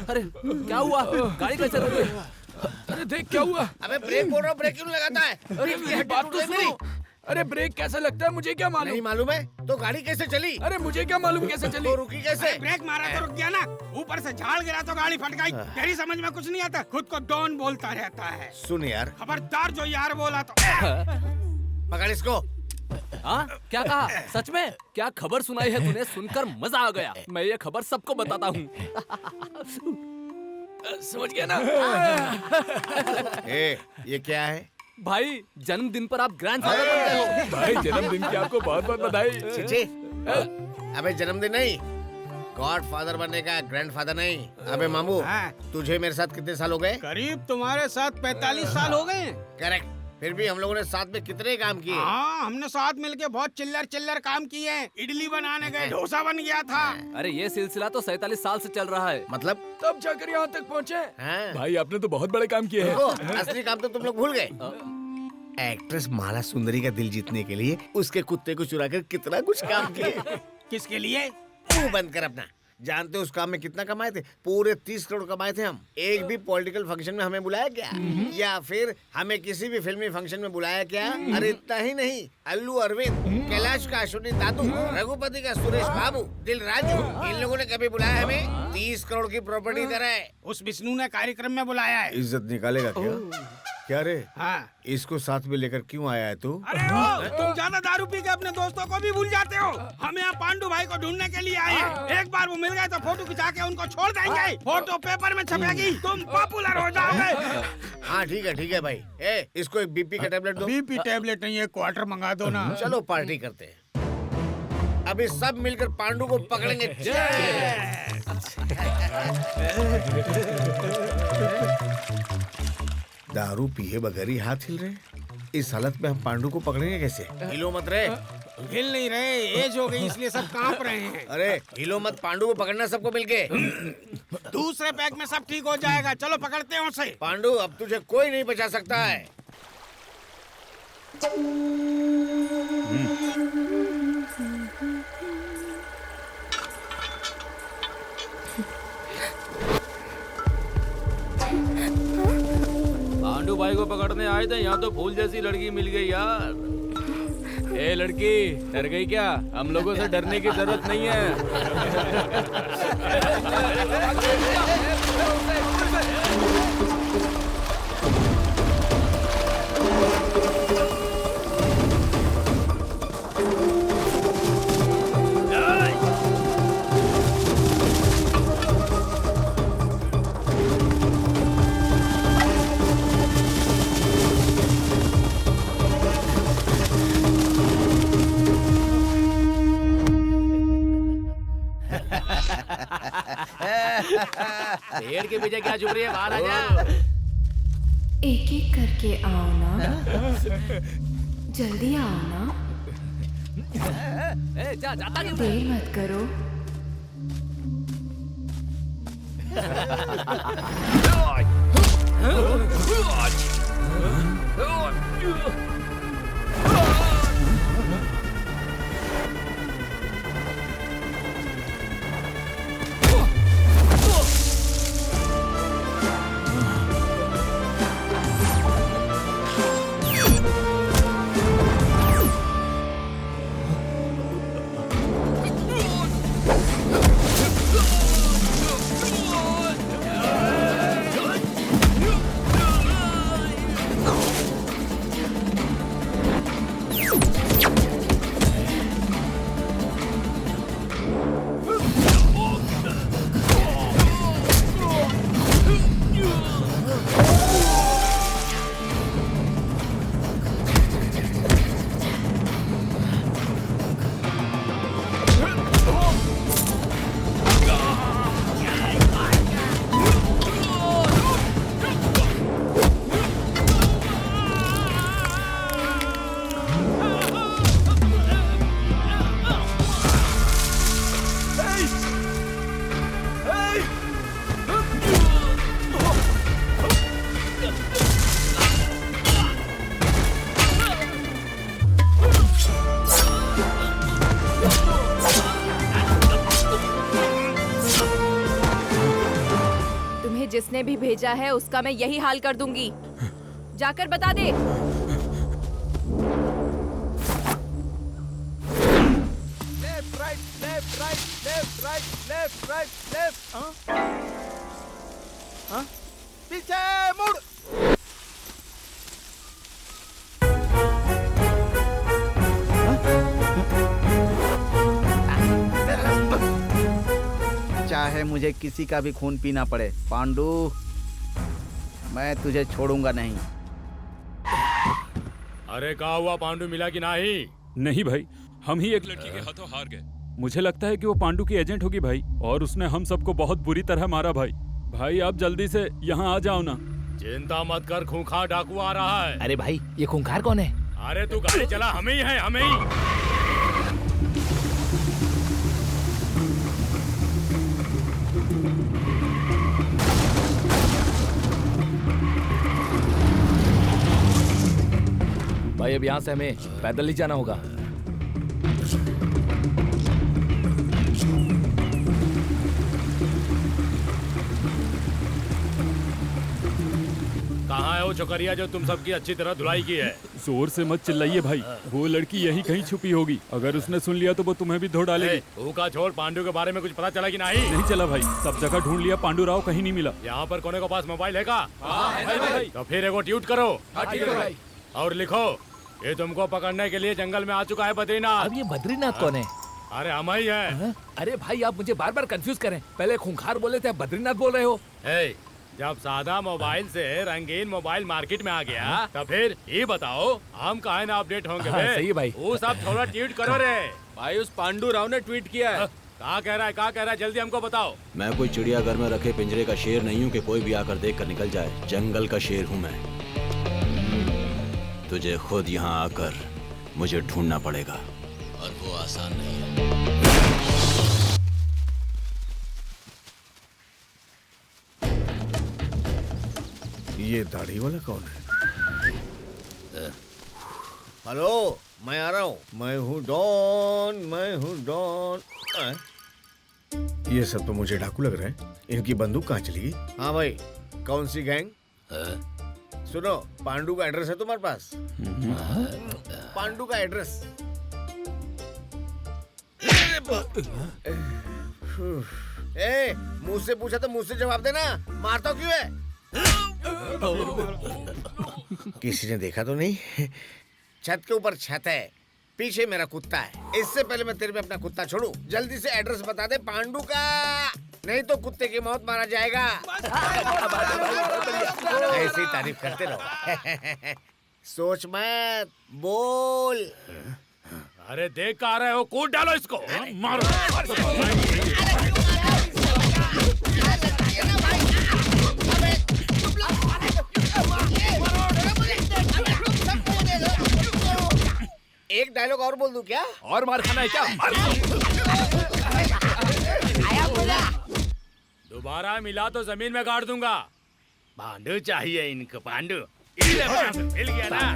अरे क्या हुआ? गाड़ी कैसे रुक गई? अरे देख क्या हुआ? अबे ब्रेक बोल रहा हूँ, ब्रेक क्यों लगाता है? अरे मेरी बात तो सुनो। अरे ब्रेक कैसे लगता है मुझे क्या मालूम? नहीं मालूम है तो गाड़ी कैसे चली? अरे मुझे क्या मालूम कैसे चली? तो रुकी कैसे? ब्रेक मारा तो रुक गया ना, ऊपर से झाड़ गिरा तो गाड़ी फट गई। तेरी समझ में कुछ नहीं आता, खुद को डॉन बोलता रहता है। सुन यार, खबरदार जो यार बोला तो पकड़ इसको। हाँ क्या कहा? सच में? क्या खबर सुनाई है तूने? सुनकर मजा आ गया। मैं ये खबर सबको बताता हूँ। समझ गया ना? ये क्या है? भाई जन्मदिन पर आप ग्रैंडफादर बन गए हो। भाई जन्मदिन की आपको बहुत बहुत बधाई। चिची, अबे जन्मदिन नहीं, गॉड फादर बनने का, ग्रैंडफादर नहीं। अबे मामू, तुझे मेरे साथ कितने साल हो गए? करीब तुम्हारे साथ 45 साल हो गए। करेक्ट। फिर भी हम लोगों ने साथ में कितने काम किए? हाँ, हमने साथ मिलके बहुत चिल्लर काम किए हैं। इडली बनाने गए, डोसा बन गया था। अरे ये सिलसिला तो 47 साल से चल रहा है। मतलब तब जाकर यहाँ तक पहुँचे। हाँ। भाई आपने तो बहुत बड़े काम किए हैं। असली काम तो तुम लोग भूल गए। एक्ट्रेस माला सुंदरी का दिल जीतने के लिए उसके कुत्ते को चुराकर कितना कुछ काम किए। किसके लिए? मुंह बंद कर अपना। जानते हो उस काम में कितना कमाए थे? पूरे 30 करोड़ कमाए थे हम। एक भी पॉलिटिकल फंक्शन में हमें बुलाया क्या? या फिर हमें किसी भी फिल्मी फंक्शन में बुलाया क्या? अरे इतना ही नहीं, अल्लू अरविंद, कैलाश का अश्विनी दादू, रघुपति का सुरेश बाबू, दिल राजू, इन लोगों ने कभी बुलाया हमें? 30 करोड़ की प्रॉपर्टी इधर है। उस विष्णु ने कार्यक्रम में बुलाया है। इज्जत निकालेगा क्या? क्या रे? हाँ। इसको साथ में लेकर क्यों आया है तू? अरे तुम ज्यादा दारू पी के अपने दोस्तों को भी भूल जाते हो। हम यहाँ पांडु भाई को ढूंढने के लिए आए हैं। एक बार वो मिल गए तो फोटो खिंचा के उनको छोड़ देंगे। फोटो पेपर में छपेगी, तुम पॉपुलर हो जाओगे। हाँ ठीक है भाई। इसको एक बीपी का टेबलेट दो। बीपी टेबलेट नहीं है, क्वार्टर मंगा दो ना। चलो पार्टी करते हैं। अभी सब मिलकर पांडु को पकड़ेंगे। दारू पिए बगैर ही हाथ हिल रहे। इस हालत में हम पांडु को पकड़ेंगे कैसे? हिलो मत रे। हिल नहीं रहे, एज हो गई इसलिए सब कांप रहे हैं। अरे हिलो मत, पांडु को पकड़ना सबको मिलके। दूसरे पैक में सब ठीक हो जाएगा। चलो पकड़ते हैं उसे। पांडु, अब तुझे कोई नहीं बचा सकता है। पांडु भाई को पकड़ने आए थे, यहाँ तो फूल जैसी लड़की मिल गई यार। ए लड़की, डर गई क्या? हम लोगों से डरने की जरूरत नहीं है। पेड़ के पीछे क्या छुप रही है? बाहर आ जा। एक एक करके आओ ना, जल्दी आओ ना। जाता क्यों? देर मत करो। जिसने भी भेजा है उसका मैं यही हाल कर दूंगी। जाकर बता दे। Left right left right left right left right left. पीछे मुड़। चाहे मुझे किसी का भी खून पीना पड़े, पांडु, मैं तुझे छोड़ूंगा नहीं। अरे कहा हुआ पांडु मिला कि नहीं? नहीं भाई, हम ही एक लड़की के हाथों हार गए। मुझे लगता है कि वो पांडु की एजेंट होगी भाई, और उसने हम सबको बहुत बुरी तरह मारा भाई। भाई आप जल्दी से यहाँ आ जाओ ना। चिंता मत कर, खूंखार डाकू आ रहा है। अरे भाई ये खूंखार कौन है? अरे तू गाड़ी चला, हमें ही है, हमें ही। भाई अब यहाँ से हमें पैदल ही जाना होगा। कहाँ है वो छोकरिया जो तुम सबकी अच्छी तरह धुलाई की है? जोर से मत चिल्लाइए भाई, वो लड़की यही कहीं छुपी होगी। अगर उसने सुन लिया तो वो तुम्हें भी धो डालेगी। तू का छोड़, पांडु के बारे में कुछ पता चला कि नहीं? नहीं चला भाई, सब जगह ढूंढ लिया, पांडु राव कहीं नहीं मिला। यहाँ पर कोने के पास मोबाइल है का? तो फिर एगो ट्वीट करो और लिखो, ये तुमको पकड़ने के लिए जंगल में आ चुका है बद्रीनाथ। अब ये बद्रीनाथ कौन है? अरे हम ही है। अरे भाई आप मुझे बार बार कंफ्यूज करें, पहले खूंखार बोले थे, अब बद्रीनाथ बोल रहे हो। जब सादा मोबाइल से रंगीन मोबाइल मार्केट में आ गया, तो फिर ये बताओ हम काहे ना अपडेट होंगे? सही है भाई। वो सब थोड़ा ट्वीट करो रे। भाई उस पांडु राव ने ट्वीट किया है। कहाँ कह रहा है, जल्दी हमको बताओ। मैं कोई चिड़ियाघर में रखे पिंजरे का शेर नहीं हूँ कि कोई भी आकर देख कर निकल जाए। जंगल का शेर हूँ मैं। तुझे खुद यहाँ आकर मुझे ढूंढना पड़ेगा, और वो आसान नहीं है। ये दाढ़ी वाला कौन है? हेलो, मैं आ रहा हूँ। मैं हूँ डॉन। ये सब तो मुझे डाकू लग रहा है। इनकी बंदूक कहाँ चली गई? हाँ भाई, कौन सी गैंग? सुनो, पांडु का एड्रेस है तुम्हारे पास? पांडु का एड्रेस? ए, मुझ से पूछा तो मुझ से जवाब देना। मारता क्यों है? किसी ने देखा तो नहीं? छत के ऊपर छत है, पीछे मेरा कुत्ता है। इससे पहले मैं तेरे पे अपना कुत्ता छोड़ू, जल्दी से एड्रेस बता दे पांडु का, नहीं तो कुत्ते की मौत मारा जाएगा। ऐसी तारीफ करते रहो। सोच मत, बोल। अरे देख कर आ रहे हो, कूद डालो इसको, मारो। एक डायलॉग और बोल दूं क्या? और मार खाना है क्या? दोबारा मिला तो जमीन में गाड़ दूंगा। पांडु चाहिए इनको, पांडु। मिल गया ना?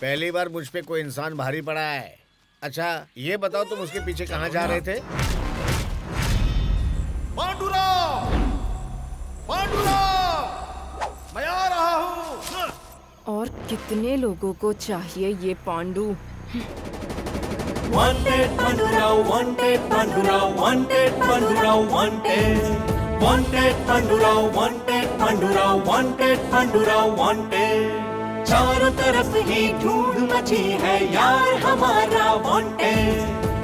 पहली बार मुझ पे कोई इंसान भारी पड़ा है। अच्छा ये बताओ, तुम उसके पीछे कहाँ जा रहे थे? पांडुराव, मैं आ रहा हूँ। और कितने लोगों को चाहिए ये Pandu? Wanted Pandurao, wanted Pandurao, wanted Pandurao, wanted. Wanted Pandurao, wanted Pandurao, wanted Pandurao, wanted. चारों तरफ ही धूम मची है यार हमारा wanted.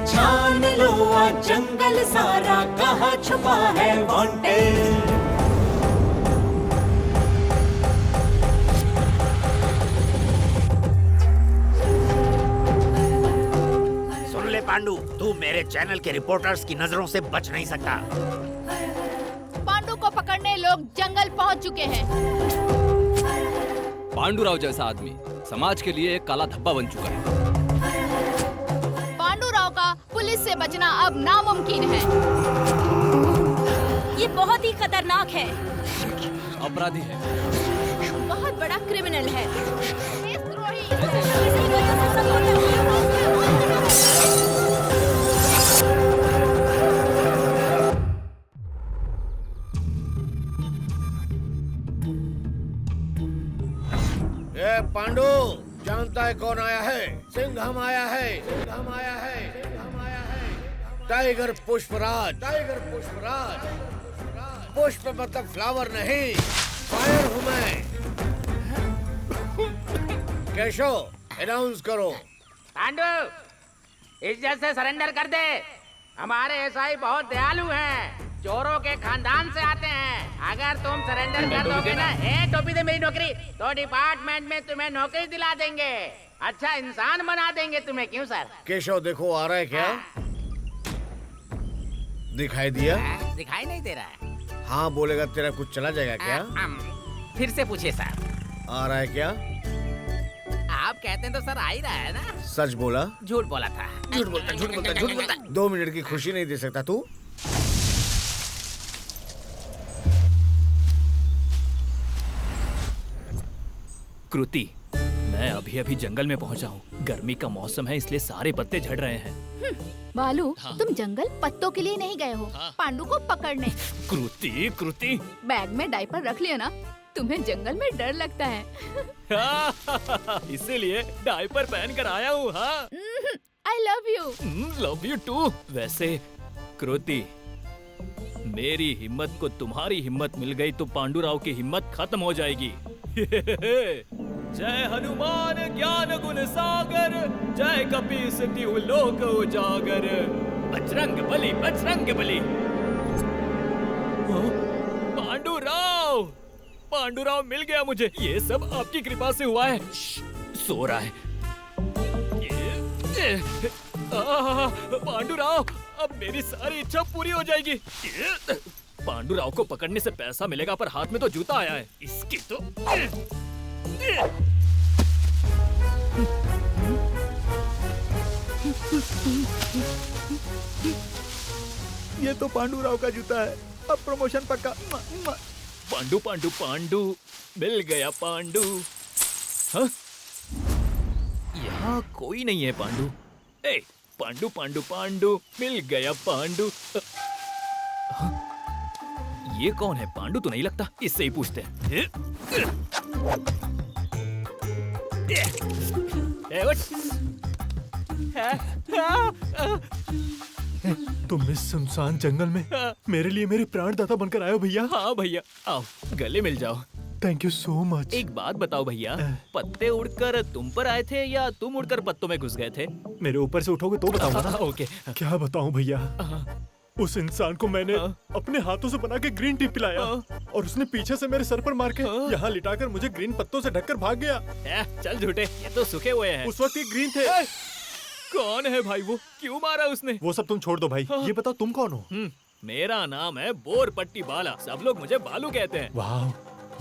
छान लो आज जंगल सारा, कहाँ छुपा है wanted. पांडु, तू मेरे चैनल के रिपोर्टर्स की नजरों से बच नहीं सकता। पांडु को पकड़ने लोग जंगल पहुंच चुके हैं। पांडु राव जैसा आदमी समाज के लिए एक काला धब्बा बन चुका है। पांडु राव का पुलिस से बचना अब नामुमकिन है। ये बहुत ही खतरनाक है। अपराधी है, बहुत बड़ा क्रिमिनल है। पांडु जानता है कौन आया है? सिंघम आया है, सिंघम आया है, सिंघम आया है। Tiger Pushparaj, tiger Pushparaj. पुष्प मतलब फ्लावर नहीं, फायर हूँ मैं। केशव अनाउंस करो। पांडु इज्जत से सरेंडर कर दे। हमारे एसआई बहुत दयालु हैं, चोरों के खानदान से आते हैं। अगर तुम सरेंडर कर दोगे ना, टोपी दे मेरी नौकरी, तो डिपार्टमेंट में तुम्हें नौकरी दिला देंगे, अच्छा इंसान बना देंगे तुम्हें। क्यों सर? केशव देखो आ रहा है क्या? दिखाई दिया? दिखाई नहीं दे रहा है। हाँ बोलेगा तेरा कुछ चला जाएगा क्या? फिर से पूछिए सर। आ रहा है क्या? आप कहते हैं तो सर आ ही रहा है ना। सच बोला? झूठ बोला था। झूठ बोलता, झूठ बोलता, झूठ बोलता। 2 मिनट की खुशी नहीं दे सकता तू? कृति, मैं अभी अभी जंगल में पहुंचा हूँ। गर्मी का मौसम है इसलिए सारे पत्ते झड़ रहे हैं। बालू, तुम जंगल पत्तों के लिए नहीं गए हो, पांडु को पकड़ने। कृति, कृति। बैग में डायपर रख लिया ना, तुम्हें जंगल में डर लगता है। इसीलिए डायपर पहन कर आया हूँ। हाँ, I love you. Love you too. वैसे कृति, मेरी हिम्मत को तुम्हारी हिम्मत मिल गई तो पांडुराव की हिम्मत खत्म हो जाएगी। जय हनुमान ज्ञान गुण सागर, जय कपीस तिहु लोक उजागर, बजरंग बली, बजरंग बली। पांडुराव, पांडुराव मिल गया मुझे। ये सब आपकी कृपा से हुआ है। सो रहा है। पांडुराव, अब मेरी सारी इच्छा पूरी हो जाएगी। पांडुराव को पकड़ने से पैसा मिलेगा, पर हाथ में तो जूता आया है। इसकी तो ये तो पांडुराव का जूता है, अब प्रमोशन पक्का। पांडु, पांडु, पांडु, मिल गया पांडु। हाँ? यहाँ कोई नहीं है पांडु। ए, पांडु, पांडु, पांडु, मिल गया पांडु। हाँ? ये कौन है? पांडु तो नहीं लगता, इससे ही पूछते हैं। तुम इस सुनसान जंगल में मेरे लिए मेरे प्राणदाता बनकर आए हो भैया। हाँ भैया, आओ गले मिल जाओ। Thank you so much. एक बात बताओ भैया, पत्ते उड़कर तुम पर आए थे या तुम उड़कर पत्तों में घुस गए थे? मेरे ऊपर से उठोगे तो बताऊंगा ना। ओके। क्या बताऊं भैया, उस इंसान को मैंने अपने हाथों से बना के ग्रीन टी पिलाया और उसने पीछे से मेरे सर पर मार के यहाँ लिटाकर मुझे ग्रीन पत्तों से ढककर भाग गया। चल झूठे, ये तो सूखे हुए हैं। उस वक्त ये ग्रीन थे। कौन है भाई वो? क्यों मारा उसने? वो सब तुम छोड़ दो भाई, ये बताओ तुम कौन हो? मेरा नाम है बोरपट्टी बाला, सब लोग मुझे बालू कहते हैं। वाह,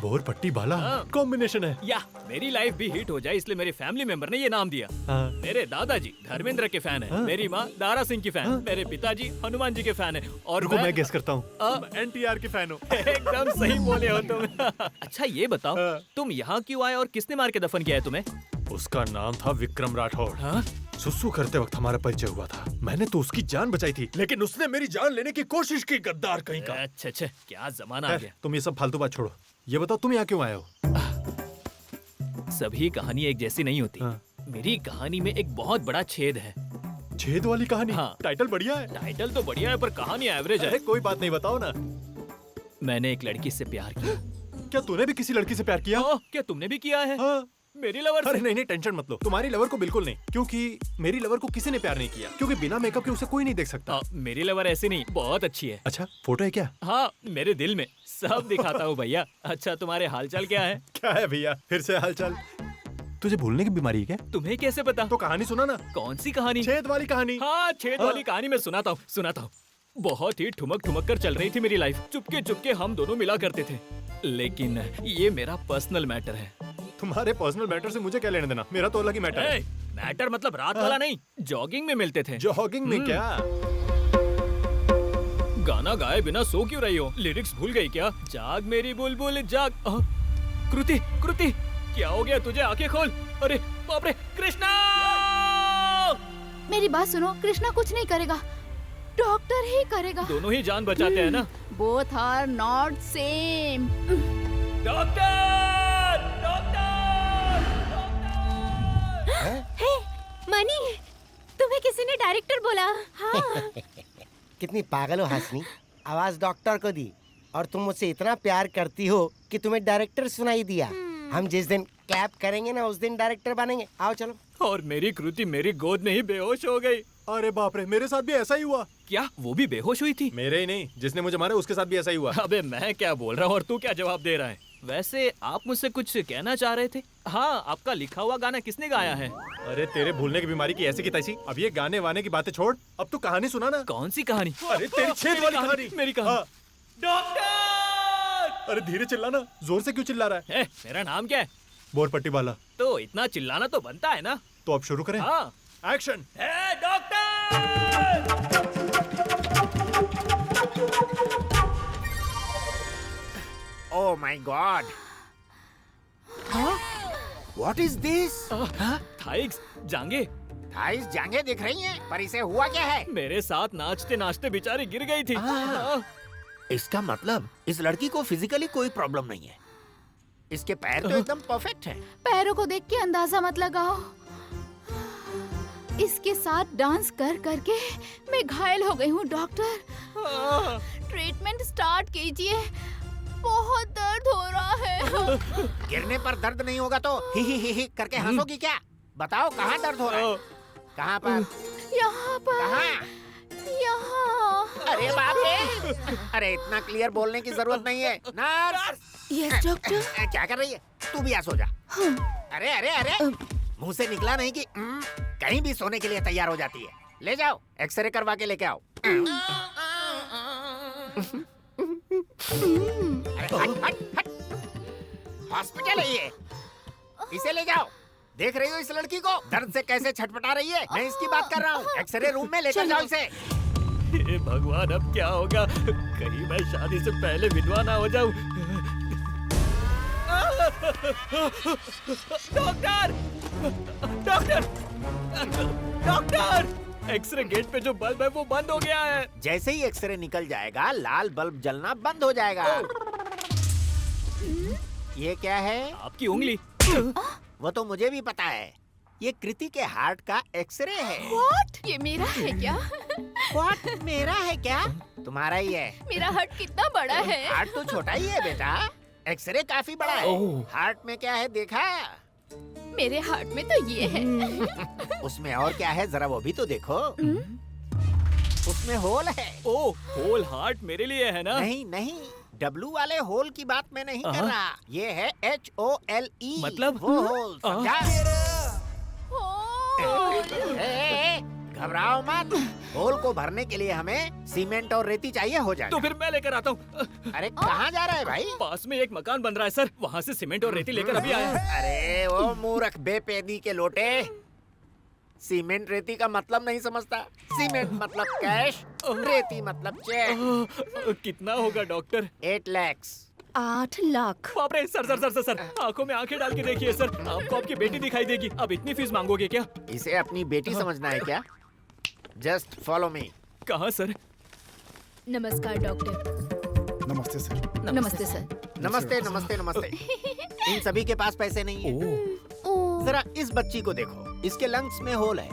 बोरपट्टी बाला कॉम्बिनेशन है। या मेरी लाइफ भी हिट हो जाए इसलिए मेरे फैमिली मेंबर ने ये नाम दिया। मेरे दादाजी धर्मेंद्र के फैन है, मेरी माँ दारा सिंह की फैन, मेरे पिताजी हनुमान जी के फैन है, और मैं गेस करता हूँ NTR के फैन हो। एकदम सही बोले हो तुम। अच्छा ये बताओ, तुम यहाँ क्यों आए और किसने मार के दफन किया है तुम्हें? उसका नाम था विक्रम राठौड़। सुसु करते वक्त हमारा परिचय हुआ था। मैंने तो उसकी जान बचाई थी, लेकिन उसने मेरी जान लेने की कोशिश की, गद्दार कहीं का। अच्छा अच्छा, क्या जमाना आ गया। तुम ये सब फालतू बात छोड़ो, ये बताओ तुम यहाँ क्यों आए हो? सभी कहानी एक जैसी नहीं होती। मेरी कहानी में एक बहुत बड़ा छेद है। छेद वाली कहानी? हाँ। टाइटल बढ़िया है। टाइटल तो बढ़िया है पर कहानी एवरेज है। कोई बात नहीं, बताओ ना। मैंने एक लड़की से प्यार किया। क्या तूने भी किसी लड़की से प्यार किया? क्या तुमने भी किया है? मेरी लवर से? अरे नहीं नहीं, टेंशन मत लो, तुम्हारी लवर को बिल्कुल नहीं, क्योंकि मेरी लवर को किसी ने प्यार नहीं किया, क्योंकि बिना मेकअप के उसे कोई नहीं देख सकता। मेरी लवर ऐसी नहीं, बहुत अच्छी है। अच्छा, फोटो है क्या? हाँ, मेरे दिल में सब दिखाता हूँ भैया। अच्छा तुम्हारे हालचाल क्या है? क्या है भैया, फिर से हालचाल? तुझे भूलने की बीमारी है क्या? तुम्हें कैसे पता? तो कहानी सुना ना। कौन सी कहानी? छेद वाली कहानी। हाँ, छेद वाली कहानी मैं सुनाता हूँ, सुनाता हूँ। बहुत ही ठुमक ठुमक कर चल रही थी मेरी लाइफ, चुपके चुपके हम दोनों मिला करते थे, लेकिन ये मेरा पर्सनल मैटर है। तुम्हारे पर्सनल मैटर से मुझे क्या लेने देना, मेरा तो अलग ही मैटर है। मैटर मतलब रात वाला नहीं, जॉगिंग में मिलते थे। जॉगिंग में क्या? गाना गाए बिना सो क्यों रही हो? लिरिक्स भूल गई क्या? जाग मेरी बुलबुल जाग। कृति, कृति, क्या हो गया तुझे? आंखें खोल। अरे बाप रे, कृष्णा! मेरी बात सुनो, कृष्णा कुछ नहीं करेगा, डॉक्टर ही करेगा। दोनों ही जान बचाते हैं ना? Both are not same. Doctor! Doctor! Bunny, तुम्हें किसी ने डायरेक्टर बोला? हाँ। कितनी पागल हो हाशमी, आवाज डॉक्टर को दी और तुम मुझसे इतना प्यार करती हो कि तुम्हें डायरेक्टर सुनाई दिया। हम जिस दिन क्लैप करेंगे ना उस दिन डायरेक्टर बनेंगे। आओ चलो। और मेरी कृति मेरी गोद में ही बेहोश हो गई। अरे बाप रे, मेरे साथ भी ऐसा ही हुआ। क्या वो भी बेहोश हुई थी? मेरे ही नहीं, जिसने मुझे मारा उसके साथ भी ऐसा ही हुआ। अबे मैं क्या बोल रहा हूँ और तू क्या जवाब दे रहा है? वैसे आप मुझसे कुछ कहना चाह रहे थे? हाँ, आपका लिखा हुआ गाना किसने गाया है? अरे तेरे भूलने की बीमारी की ऐसी की तैसी। अब ये गाने वाने की बातें छोड़, अब तू कहानी सुना ना। कौन सी कहानी? अरे तेरी छेद वाली कहानी। मेरी कहानी। डॉक्टर! अरे धीरे चिल्लाना, जोर से क्यों चिल्ला रहा है? मेरा नाम क्या है? बोरपट्टी वाला। तो इतना चिल्लाना तो बनता है ना। तो अब शुरू करें? हाँ। Action. Oh my God! What is this? थाइक्स जांगे। थाइस जांगे दिख रही हैं, पर इसे हुआ क्या है? मेरे साथ नाचते नाचते बेचारी गिर गई थी। इसका मतलब इस लड़की को फिजिकली कोई प्रॉब्लम नहीं है। इसके पैर तो एकदम परफेक्ट हैं। पैरों को देख के अंदाजा मत लगाओ। इसके साथ डांस कर करके मैं घायल हो गई हूँ डॉक्टर। ट्रीटमेंट स्टार्ट कीजिए, बहुत दर्द हो रहा है। गिरने पर दर्द नहीं होगा तो ही करके हंसोगी क्या? बताओ कहाँ दर्द हो रहा है? कहाँ पर? यहाँ पर। कहाँ? यहाँ। अरे बाप रे! अरे इतना क्लियर बोलने की जरूरत नहीं है। नर्स! Yes doctor. क्या कर रही है? तू भी यहाँ सो जा। अरे अरे अरे! मुंह से निकला नहीं कि कहीं भी सोने के लिए तैयार हो जाती है। ले जाओ, एक्सरे करवा के लेके आओ। हट। हॉस्पिटल है ये, इसे ले जाओ। देख रही हो इस लड़की को दर्द से कैसे छटपटा रही है? मैं इसकी बात कर रहा हूँ। एक्सरे रूम में लेकर जाओ इसे। हे भगवान, अब क्या होगा? कहीं मैं शादी से पहले विधवा ना हो जाऊं। Doctor! Doctor! Doctor! X-ray gate पे जो बल्ब है वो बंद हो गया है। जैसे ही एक्सरे निकल जाएगा लाल बल्ब जलना बंद हो जाएगा। ये क्या है? आपकी उंगली। वो तो मुझे भी पता है, ये कृति के हार्ट का एक्सरे है। What? ये मेरा है क्या? What? मेरा है क्या? तुम्हारा ही है। मेरा हार्ट कितना बड़ा है? हार्ट तो छोटा ही है बेटा, एक्सरे काफी बड़ा है। हार्ट में क्या है देखा? मेरे हार्ट में तो ये है। उसमें और क्या है जरा वो भी तो देखो। उसमें होल है। ओह, होल हार्ट मेरे लिए है ना? नहीं, डब्लू वाले होल की बात मैं नहीं कर रहा। ये है HOLE। मतलब? वो होल, समझा? घबराओ मत, होल को भरने के लिए हमें सीमेंट और रेती चाहिए, हो जाए। तो फिर मैं लेकर आता हूँ। अरे कहाँ जा रहा है भाई? पास में एक मकान बन रहा है सर, वहाँ से सीमेंट और रेती लेकर अभी आया। अरे वो मूर्ख बेपेदी के लोटे, सीमेंट रेती का मतलब नहीं समझता। सीमेंट मतलब कैश, रेती मतलब चेक। कितना होगा डॉक्टर? 8 लाख। 8 लाख। बाप रे! सर आंखों में आंखें डाल के देखिए सर, आपको आपकी बेटी दिखाई देगी। अब इतनी फीस मांगोगे क्या? इसे अपनी बेटी समझना है क्या? Just follow me. कहाँ सर? नमस्कार डॉक्टर। नमस्ते सर। नमस्ते सर। नमस्ते। इन सभी के पास पैसे नहीं है। जरा इस बच्ची को देखो, इसके लंग्स में होल है।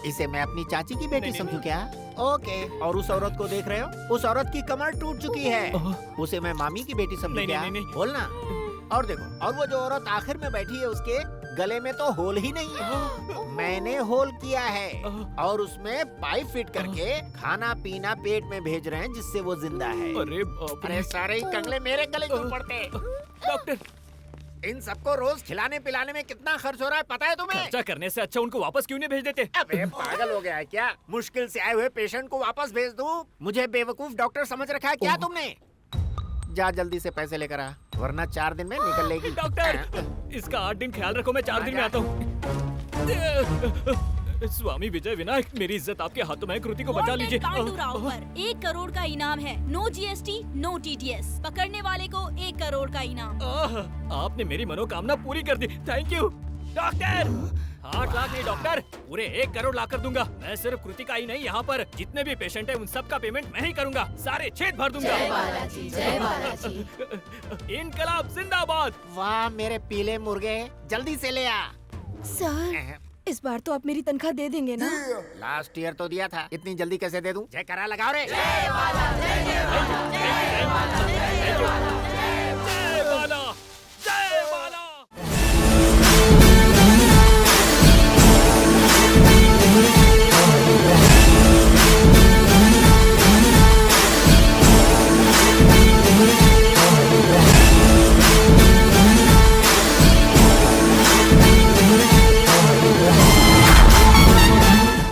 इसे मैं अपनी चाची की बेटी समझूं क्या? ओके। और उस औरत को देख रहे हो? उस औरत की कमर टूट चुकी है, उसे मैं मामी की बेटी समझूं क्या? बोलना। और देखो, और वो जो औरत आखिर में बैठी है उसके गले में तो होल ही नहीं है। मैंने होल किया है और उसमें पाइप फिट करके खाना पीना पेट में भेज रहे हैं जिससे वो जिंदा है। अरे सारे ही कंगले मेरे गले क्यों पड़ते हैं? डॉक्टर, इन सबको रोज खिलाने पिलाने में कितना खर्च हो रहा है पता है तुम्हें? खर्चा करने से अच्छा उनको वापस क्यों नहीं भेज देते? अबे पागल हो गया है क्या? मुश्किल से आए हुए पेशेंट को वापस भेज दूं? मुझे बेवकूफ डॉक्टर समझ रखा है क्या तुमने? जा जल्दी से पैसे लेकर आ, वरना 4 दिन में निकल लेगी। डॉक्टर, इसका 8 दिन ख्याल रखो, मैं 4 दिन में आता हूँ। स्वामी विजय विनायक, मेरी इज्जत आपके हाथों में है, कृति को बचा लीजिए। पांडू राव पर 1 करोड़ का इनाम है। No GST, no TDS। पकड़ने वाले को 1 करोड़ का इनाम। आपने मेरी मनोकामना पूरी कर दी, थैंक यू। डॉक्टर, 8 लाख नहीं डॉक्टर, पूरे 1 करोड़ ला कर दूंगा। मैं सिर्फ कृति का ही नहीं, यहाँ पर जितने भी पेशेंट हैं उन सब का पेमेंट मैं ही करूंगा, सारे छेद भर दूंगा। जय बालाजी, जय बालाजी। इनकलाब जिंदाबाद। वाह मेरे पीले मुर्गे, जल्दी से ले आ। सर, इस बार तो आप मेरी तनख्वाह दे देंगे ना? लास्ट ईयर तो दिया था, इतनी जल्दी कैसे दे दूं? जय करा लगाओ रे।